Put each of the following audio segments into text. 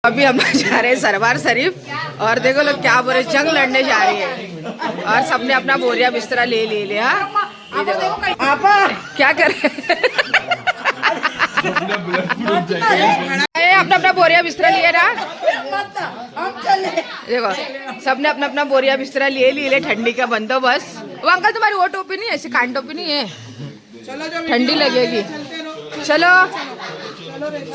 अभी हम जा रहे हैं सरवार शरीफ और देखो लोग क्या बोले, जंग लड़ने जा रही है और सबने अपना बोरिया बिस्तरा ले लिया। आपा क्या कर अपना अपना बोरिया बिस्तरा लिए ना, देखो सबने अपना अपना बोरिया बिस्तरा ले ठंडी का बंदोबस्त। वो अंकल तुम्हारी वो टोपी नहीं है, ऐसी कान टोपी नहीं है, ठंडी लगेगी। चलो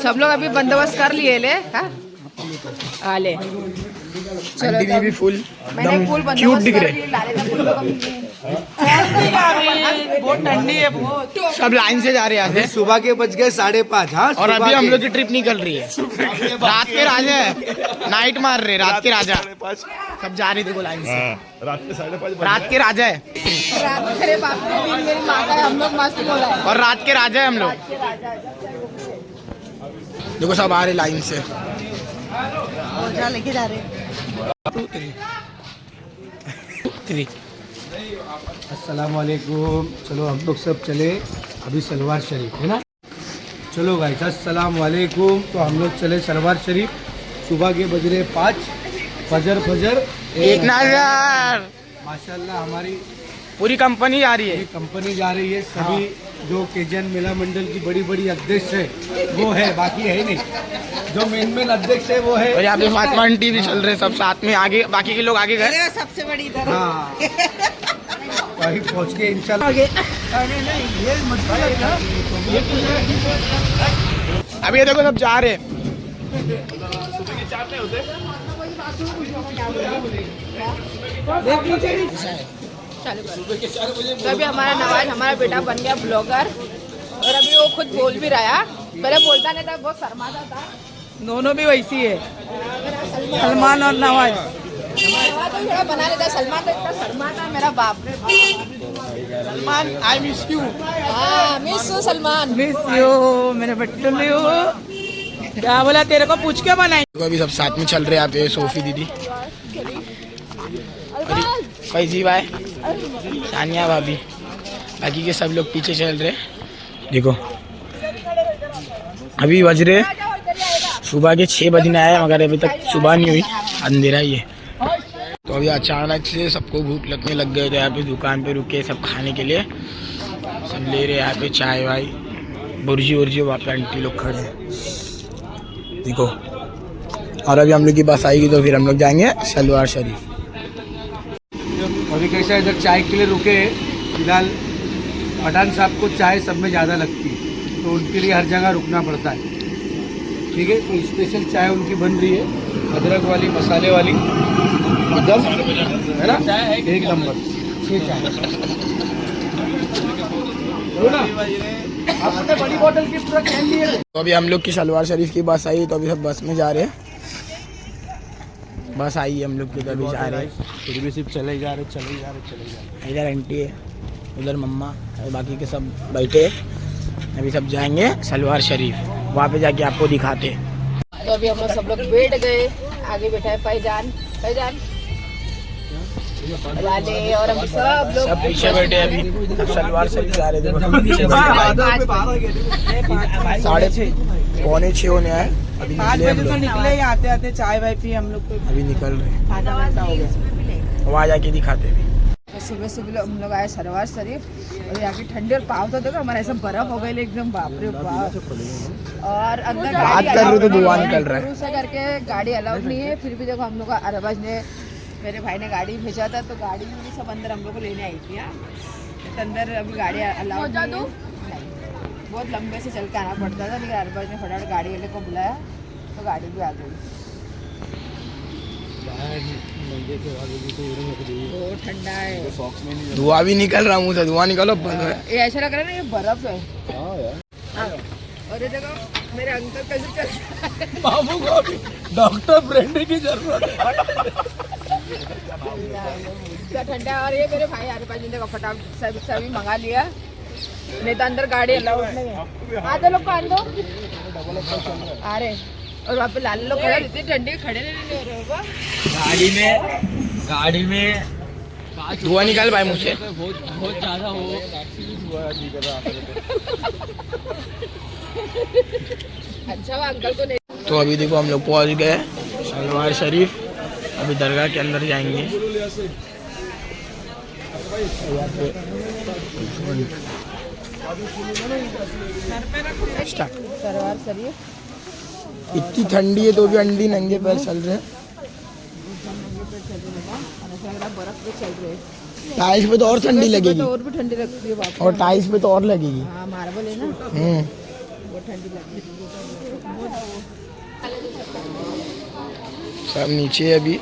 सब लोग अभी बंदोबस्त कर लिए ले। हाँ ले चलो भी फुल, मैंने फुल क्यूट दिख रहे। बहुत ठंडी है, बहुत सब लाइन से जा रहे हैं। सुबह के बज गए 5:30। हाँ, और अभी हम लोग की ट्रिप निकल रही है। रात के राजा है, नाइट मार रहे, रात के राजा सब जा रहे थे लाइन से। रात के 5:30 रात के राजा है, मेरी माँ का हम लोग मस्त बोला है। और रात के राजा है हम लोग, देखो सब आ रहे लाइन से लेके जा रहे। अस्सलाम वालेकुम। चलो हम लोग सब चले अभी सलवार शरीफ, है ना। चलो भाई अस्सलाम वालेकुम। तो हम लोग चले सलवार शरीफ। सुबह के बज रहे 5, फजर 1 नजर। माशाल्लाह हमारी पूरी कंपनी जा रही है, कंपनी जा रही है। सभी जो केजन मेला मंडल की बड़ी बड़ी अध्यक्ष है वो है, बाकी है नहीं। जो मेन अध्यक्ष है वो है। और यहाँ पे फातिमा आंटी भी चल रहे, सब साथ में आगे, बाकी के लोग आगे गए। सबसे बड़ी इधर। हाँ वही पहुँच के इंशाल्लाह। अभी ये देखो सब जा रहे। तो अभी हमारा नवाज, हमारा बेटा बन गया ब्लॉगर और अभी वो खुद बोल भी रहा है। पहले बोलता नहीं था, बहुत शर्माता था। दोनों भी वैसी है, सलमान और नवाज। नवाज तो थोड़ा बना लेता, सलमान तो इतना शर्माता, मेरा बाप रे सलमान, आई मिस यू। हाँ miss you Salman, miss you मेरे बट्टू। क्या बोला तेरे को, पूछ के बनाई। तो अभी सब साथ में चल रहे हैं। यहाँ पे सोफी दीदी, फैजी भाई, सानिया भाभी, बाकी के सब लोग पीछे चल रहे। देखो अभी बज रहे सुबह के 6 बजने आए, मगर अभी तक सुबह नहीं हुई, अंधेरा ही है। तो अभी अचानक से सबको भूख लगने लग गए, तो यहाँ पे दुकान पे रुके सब खाने के लिए। सब ले रहे यहाँ पे चाय वाय, बुर्जी वुर्जी, वहाँ पे आंटी लोग खड़े हैं देखो। और अभी हम लोग की बस आएगी तो फिर हम लोग जाएंगे सलवार शरीफ। अभी कैसा इधर चाय के लिए रुके। फिलहाल पठान साहब को चाय सब में ज़्यादा लगती है, तो उनके लिए हर जगह रुकना पड़ता है। ठीक है, तो स्पेशल चाय उनकी बन रही है, अदरक वाली, मसाले वाली, एकदम है ना, एक नंबर। 6 चाय आपने बड़ी बोतल की पूरा कैन लिए। तो अभी हम लोग की सलवार शरीफ की बस आई, तो अभी सब बस में जा रहे हैं। बस आई है हम लोग की, अभी जा रहे हैं। फिर भी सिर्फ चले जा रहे। इधर आंटी है, उधर मम्मा, और बाकी के सब बैठे। अभी सब जाएंगे सलवार शरीफ, वहाँ पे जाके आपको दिखाते हैं। तो अभी हम लोग सब लोग बैठ गए, आगे बैठा है फैजान लाले, और हम सब लोग पीछे बैठे। अभी सब सलवार शरीफ जा रहे थे। 5:45 होने आए, अभी निकले, आते आते चाय वाय पी हम लोग। अभी निकल रहे, आधा घंटा हो गया, वहाँ जाके दिखाते हैं। सुबह हम लोग आए सलवार शरीफ, और यहाँ की ठंडी और पाव तो देखो हमारा ऐसा बर्फ हो गई एकदम, बाप रे बाप। और अंदर बात कर रहे तो धुआं निकल रहा है, से करके गाड़ी अलाउड नहीं है। फिर भी देखो हम लोग का अरबाज ने, मेरे भाई ने गाड़ी भेजा था, तो गाड़ी में सब अंदर हम लोग को लेने आई थी। तो अंदर अभी गाड़ी अलाउड नहीं, बहुत लंबे से चल के आना पड़ता था, लेकिन अरबाज ने फटाफट गाड़ी वाले को बुलाया, तो गाड़ी भी आ गई। बहुत ठंडा है, धुआं भी निकल रहा मुँह से, धुआं निकालो। ये ऐसा लग रहा है ना, ये बर्फ है। और ये देखो मेरे अंकल कैसे चल रहे हैं। बाबू को डॉक्टर ब्रांडी की जरूरत है। क्या ठंडा है। और ये मेरे भाई आने पास देखो, फटाफट सभी मंगा लिया, नहीं तो अंदर गाड़ी अलाउड नहीं है। आधे लोग को आन दो, आ रहे। और वहाँ पे लाल लोग खड़े, इतनी ठंडी खड़े नहीं रहे हो। गाड़ी में धुआं निकाल भाई मुझसे। बहुत ज्यादा हो। अच्छा वो अंकल को नहीं तो अभी देखो हम लोग पहुंच गए सलवार शरीफ। अभी दरगाह के अंदर जाएंगे। सलवार शरीफ इतनी ठंडी है तो भी अंडी नंगे पैर चल रहे हैं। बर्फ पे चल रहे हैं। टाइल्स पे तो और ठंडी लगेगी। तो और भी ठंडी लगती है बाप। और टाइल्स पे तो और लगेगी। हाँ मार्बल है ना, वो ठंडी लगती है। सब नीचे अभी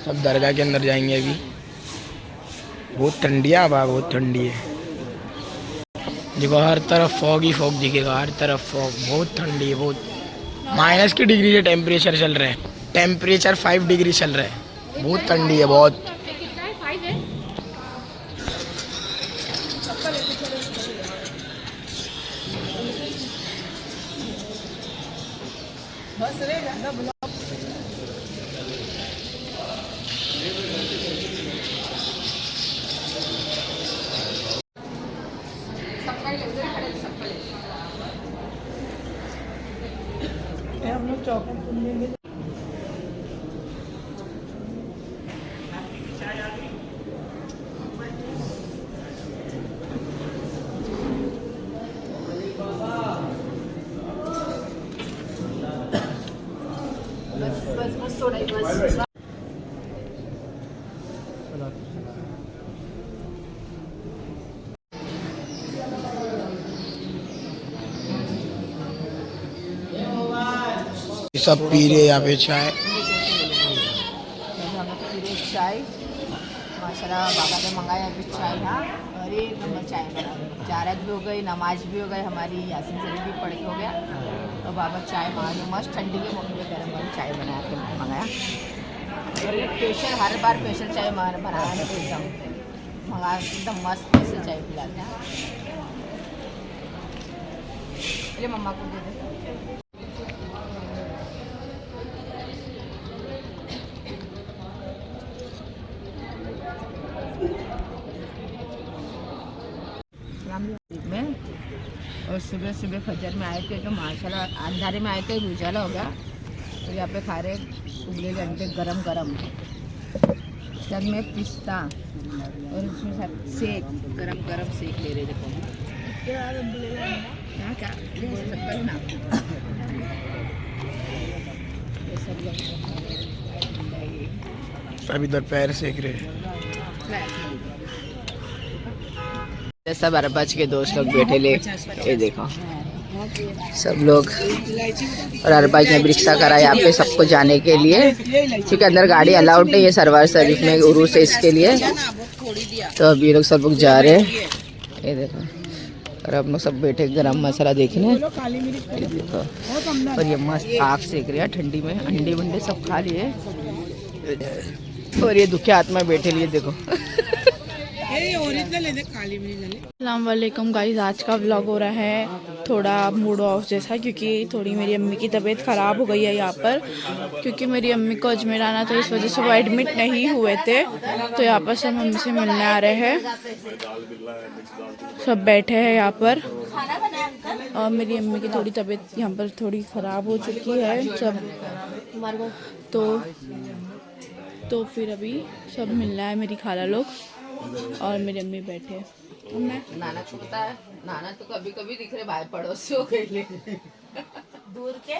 सब दरगाह के अंदर जाएंगे। अभी बहुत ठंडी है, बहुत ठंडी है। देखो हर तरफ फॉग ही फॉग दिखेगा, हर तरफ फॉग। बहुत ठंडी है, बहुत माइनस की डिग्री से टेम्परेचर चल रहा है। टेम्परेचर 5 डिग्री चल रहा है। बहुत ठंडी है, बहुत। हम लोग चौकट सुनेंगे। बस थोड़ा ही बस। सब पी रहे यहाँ पे चाय। चाय माशाल्लाह बाबा ने मंगाया अभी चाय। हाँ और एक नंबर चाय बना। जारत भी हो गई, नमाज भी हो गई, हमारी यासीन शरीफ भी पढ़ के हो गया। और बाबा चाय मंगा मस्त ठंडी के मौके पे गर्म गर्म चाय बना के मंगाया। और ये स्पेशल हर बार स्पेशल चाय बनाया तो एकदम मंगा एकदम मस्त स्पेशल चाय पिलाते हैं। चलिए मम्मा को दे दे। में और सुबह सुबह फजर में आए थे तो माशाल्लाह अंधारे में आए थे उजाला हो गया। तो यहाँ पे खा रहे उबले अंडे गरम गरम, साथ में पिस्ता और उसमें साथ सेक गरम गरम सेक ले रहे। देखो क्या क्या बोल सकते ना। सब इधर पैर सेक रहे। सब अरबाज के दोस्त लोग बैठे ले, ये देखो सब लोग। और अरबाज ने रिक्शा करा यहाँ पे सबको जाने के लिए, क्योंकि अंदर गाड़ी अलाउड नहीं है सरवार शरीफ में उरू से, इसके लिए। तो अब ये लोग सब लोग जा रहे हैं, ये देखो। और अब लोग सब बैठे गरम मसाला देखने, ये देखो। और ये मस्त आग सेक रहे हैं ठंडी में। अंडे वंडे सब खा लिए और ये दुखी आत्मा बैठे लिए, देखो। अस्सलाम वालेकुम गाइस, आज का व्लॉग हो रहा है थोड़ा मूड ऑफ जैसा, क्योंकि थोड़ी मेरी अम्मी की तबीयत ख़राब हो गई है यहाँ पर। क्योंकि मेरी अम्मी को अजमेर आना था, इस वजह से वो एडमिट नहीं हुए थे। तो यहाँ पर सब मम्मी से मिलने आ रहे हैं, सब बैठे हैं यहाँ पर। और मेरी अम्मी की थोड़ी तबीयत यहाँ पर थोड़ी ख़राब हो चुकी है सब। तो फिर अभी सब मिलना है, मेरी खाला लोग और मेरी अम्मी बैठे। नाना को पता है, नाना तो कभी कभी दिख रहे भाई पड़ोसियों के लिए दूर के।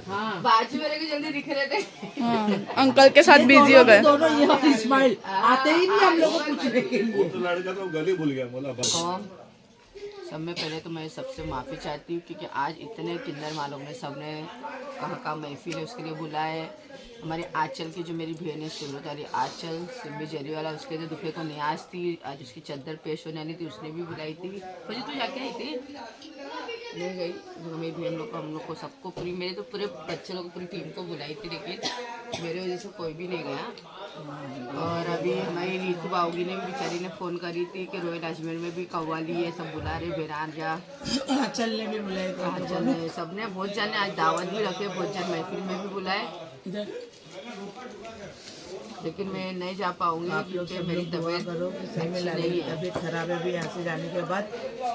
हाँ बाजू मेरे को जल्दी दिख रहे थे। हाँ अंकल के साथ बिजी हो गए। दोनों ये स्माइल आते ही नहीं हम लोग को पूछने के लिए। वो तो लड़का तो गली भूल गया बोला बस। सब में पहले तो मैं सबसे माफ़ी चाहती हूँ, क्योंकि आज इतने किन्नर मालूम ने सबने कहाँ महफिल है उसके लिए बुलाए। हमारी आंचल की जो मेरी बहन है सूरत वाली आंचल सिम्बी जरी वाला, उसके जो दुखे को न्याज थी, आज उसकी चद्दर पेश होने वाली थी, उसने भी बुलाई थी। फजी तू जाके आई थी? नहीं गई। मेरी बहन लोग को, हम लोग को सबको पूरी, मेरे तो पूरे बच्चे लोग पूरी टीम को बुलाई थी, लेकिन मेरे वजह से कोई भी नहीं गया। और अभी हमारी रीतू बाऊगी ने भी बेचारी ने फ़ोन करी थी कि रोयल अजमेर में भी कव्वाली है, सब बुला रहे, बेरान जा चलने भी बुलाए, आंचल ने सब ने बहुत जाने आज दावत भी रखे, बहुत जान महफिल में भी बुलाए। लेकिन मैं नहीं जा पाऊंगी क्योंकि मेरी तबीयत तबीयत खराब है। भी यहाँ से जाने के बाद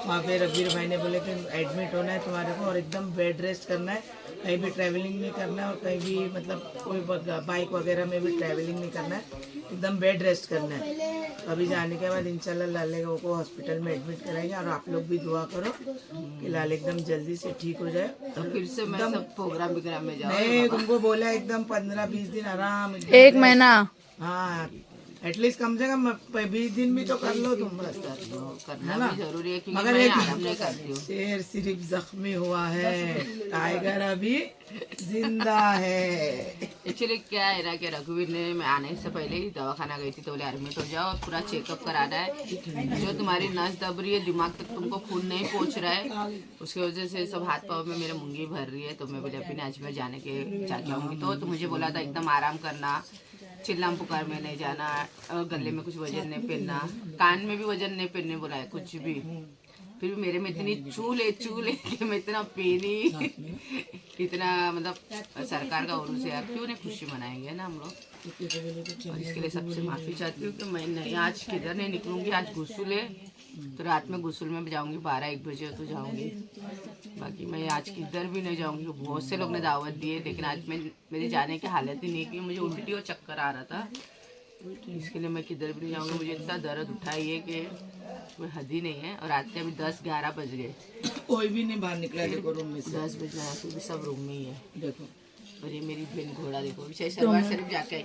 वहाँ पे रबीर भाई ने बोले कि एडमिट होना है तुम्हारे को और एकदम बेड रेस्ट करना है, कहीं भी ट्रैवलिंग नहीं करना है और कहीं भी मतलब कोई बाइक वगैरह में भी ट्रैवलिंग नहीं करना है, एकदम बेड रेस्ट करना है। अभी जाने के बाद इंशाल्लाह लाले को हॉस्पिटल में एडमिट कराएंगे और आप लोग भी दुआ करो कि लाल एकदम जल्दी से ठीक हो जाए। तो फिर से मैं सब प्रोग्राम विग्राम में जाऊँ। नहीं, तुमको बोला एकदम 15-20 दिन आराम, 1 महीना। हाँ एटलीस्ट कम से कम 20 दिन भी तो कर लो तुम बस। करना भी जरूरी है क्योंकि मगर मैं एक आराम नहीं करती हूँ। शेर सिर्फ जख्मी हुआ है, टाइगर अभी जिंदा है। एक्चुअली क्या है ना कि रघुवीर ने मैं आने से पहले ही दवाखाना गई थी तो बोले एडमिट हो जाओ, पूरा चेकअप कराना है। जो तुम्हारी नस दब रही है, दिमाग तक तुमको खून नहीं पहुंच रहा है, उसकी वजह से सब हाथ पाँव में मेरे मुंगी भर रही है। तो मैं बोले अभी अजमेर जाने के जाके आऊँगी। तो मुझे बोला था एकदम आराम करना, चिल्लाम पुकार में नहीं जाना, गले में कुछ वजन नहीं पहनना, कान में भी वजन नहीं पहनने बोला है कुछ भी। फिर भी मेरे में इतनी चूल है कि मैं इतना पेनी इतना मतलब सरकार का उर्स है, क्यों नहीं खुशी मनाएंगे ना हम लोग। और इसके लिए सबसे माफ़ी चाहती हूँ कि मैं नहीं आज किधर नहीं निकलूँगी। आज गुस्सूल है तो रात में गुस्सूल में भी जाऊँगी, 12-1 बजे तो जाऊँगी। बाकी मैं आज किधर भी नहीं जाऊँगी। बहुत से लोग ने दावत दी है लेकिन आज मेरे जाने की हालत ही नहीं की। मुझे उल्टी और चक्कर आ रहा था, इसके लिए मैं किधर भी नहीं जाऊँगी। मुझे इतना दर्द उठाई है कि कोई हद ही नहीं है। और रात के अभी 10-11 बज गए, कोई भी नहीं बाहर निकला देखो रूम में से। 10 बजे आया फिर भी सब रूम में ही है। देखो और ये मेरी बहन घोड़ा देखो बेचारी सलवार शरीफ जाके आई।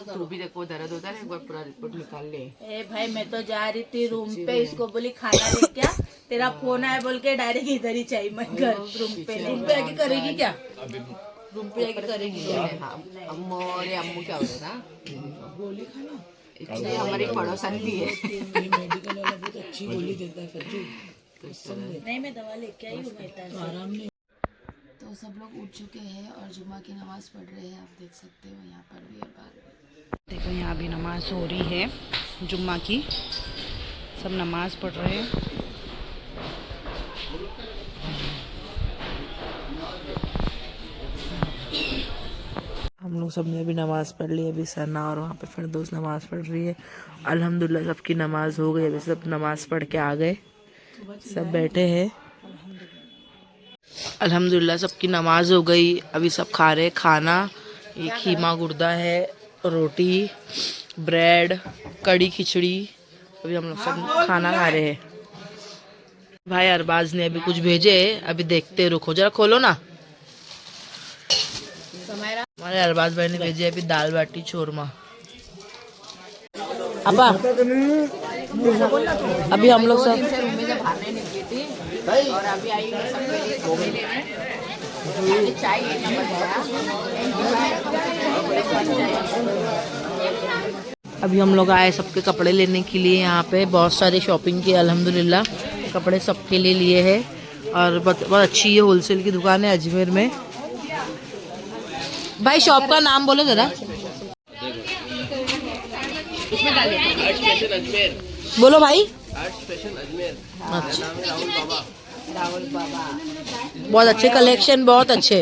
तू भी देखो दर्द होता है ना, एक बार पूरा रिपोर्ट निकाल ले। ए भाई मैं तो जा रही थी रूम पे, इसको बोली खाना ले क्या, तेरा फोन आया बोल के डायरेक्ट इधर ही चाहिए। मैं घर रूम पे आके करेगी क्या, रूम पे आके करेगी क्या? हाँ अम्मू और ये अम्मू क्या होता था, गोली खाना इसलिए हमारी पड़ोसन भी है। मेडिकल वाला बहुत अच्छी गोली देता है फज्जू। नहीं मैं दवा लेके आई हूँ मेहता से। आराम नहीं। तो सब लोग उठ चुके हैं और जुम्मा की नमाज़ पढ़ रहे हैं, आप देख सकते हो यहाँ पर भी और बाहर। देखो यहाँ भी नमाज हो रही है जुम्मा की, सब नमाज पढ़ रहे हैं। हम लोग सब ने अभी नमाज़ पढ़ ली। अभी सना और वहाँ पे फिरदौस नमाज़ पढ़ रही है। अल्हम्दुलिल्लाह सबकी नमाज हो गई। अभी सब नमाज़ पढ़ के आ गए, सब बैठे हैं। अल्हम्दुलिल्लाह सबकी नमाज हो गई। अभी सब खा रहे खाना। ये खीमा गुर्दा है, रोटी, ब्रेड, कड़ी खिचड़ी। अभी हम लोग सब खाना खा रहे हैं। भाई अरबाज ने अभी कुछ भेजे, अभी देखते, रुको जरा खोलो ना। हमारे अरबाज भाई ने भेजे अभी दाल बाटी चूरमा। अपा अभी हम लोग सब रूम में जब बाहर नहीं निकली थी और अभी आई हूँ सब मेरे घूमे लेने। चाय लेना अभी हम लोग आए सबके कपड़े लेने के लिए। यहाँ पे बहुत सारी शॉपिंग की अल्हम्दुलिल्लाह, कपड़े सबके लिए लिए हैं। और बहुत अच्छी ये होलसेल की दुकान है अजमेर में। भाई शॉप का नाम बोलो जरा। बोलो भाई। अच्छा राहुल बाबा बहुत अच्छे कलेक्शन, बहुत अच्छे।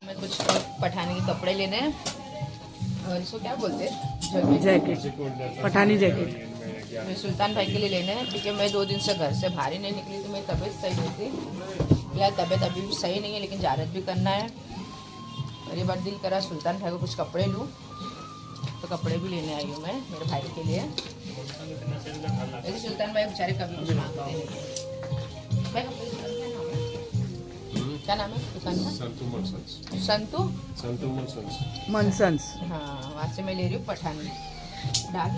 मैं कुछ पठानी के कपड़े लेने हैं और इसको क्या बोलते हैं, जैकेट, पठानी जैकेट। मैं सुल्तान भाई के लिए लेने हैं क्योंकि मैं 2 दिन से घर से बाहर ही नहीं निकली थी। मेरी तबीयत सही नहीं थी, यार तबीयत अभी भी सही नहीं है लेकिन ज़्यारत भी करना है। और ये बार दिल करा सुल्तान भाई को कुछ कपड़े लूँ तो कपड़े भी लेने आई हूँ मैं मेरे भाई के लिए। ऐसे सुल्तान भाई बेचारे कभी कुछ मांगते नहीं। भाई क्या नाम है दुकान का? संतू मनसंस। हाँ वहाँ से मैं ले रही हूँ पठानी। डाल